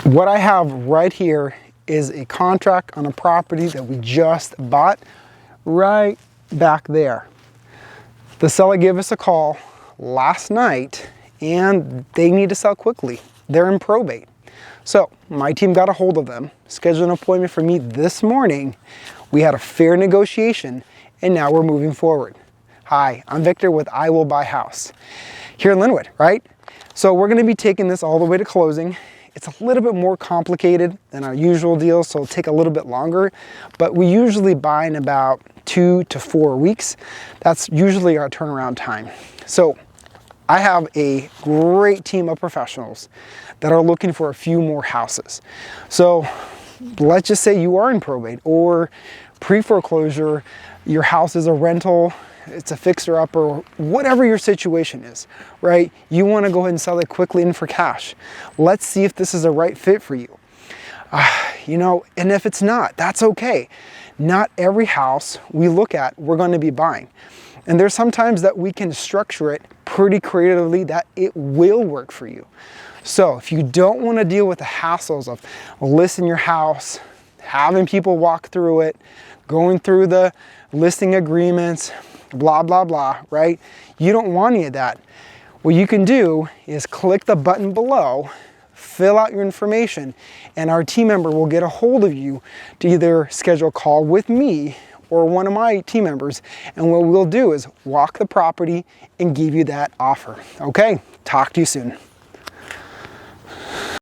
What I have right here is a contract on a property that we just bought right back there. The seller gave us a call last night and they need to sell quickly. They're in probate. So my team got a hold of them, scheduled an appointment for me this morning. We had a fair negotiation and now we're moving forward. Hi, I'm Victor with I Will Buy House here in Linwood, right? So we're gonna be taking this all the way to closing. It's a little bit more complicated than our usual deals, so it'll take a little bit longer, but we usually buy in about 2 to 4 weeks. That's usually our turnaround time. So I have a great team of professionals that are looking for a few more houses. So let's just say you are in probate or pre-foreclosure, your house is a rental, it's a fixer-upper, whatever your situation is, right? You want to go ahead and sell it quickly and for cash. Let's see if this is a right fit for you. And if it's not, that's okay. Not every house we look at, we're going to be buying. And there's sometimes that we can structure it pretty creatively that it will work for you. So if you don't want to deal with the hassles of listing your house, having people walk through it, going through the listing agreements, blah, blah, blah, right? You don't want any of that. What you can do is click the button below, fill out your information, and our team member will get a hold of you to either schedule a call with me or one of my team members. And what we'll do is walk the property and give you that offer. Okay, talk to you soon.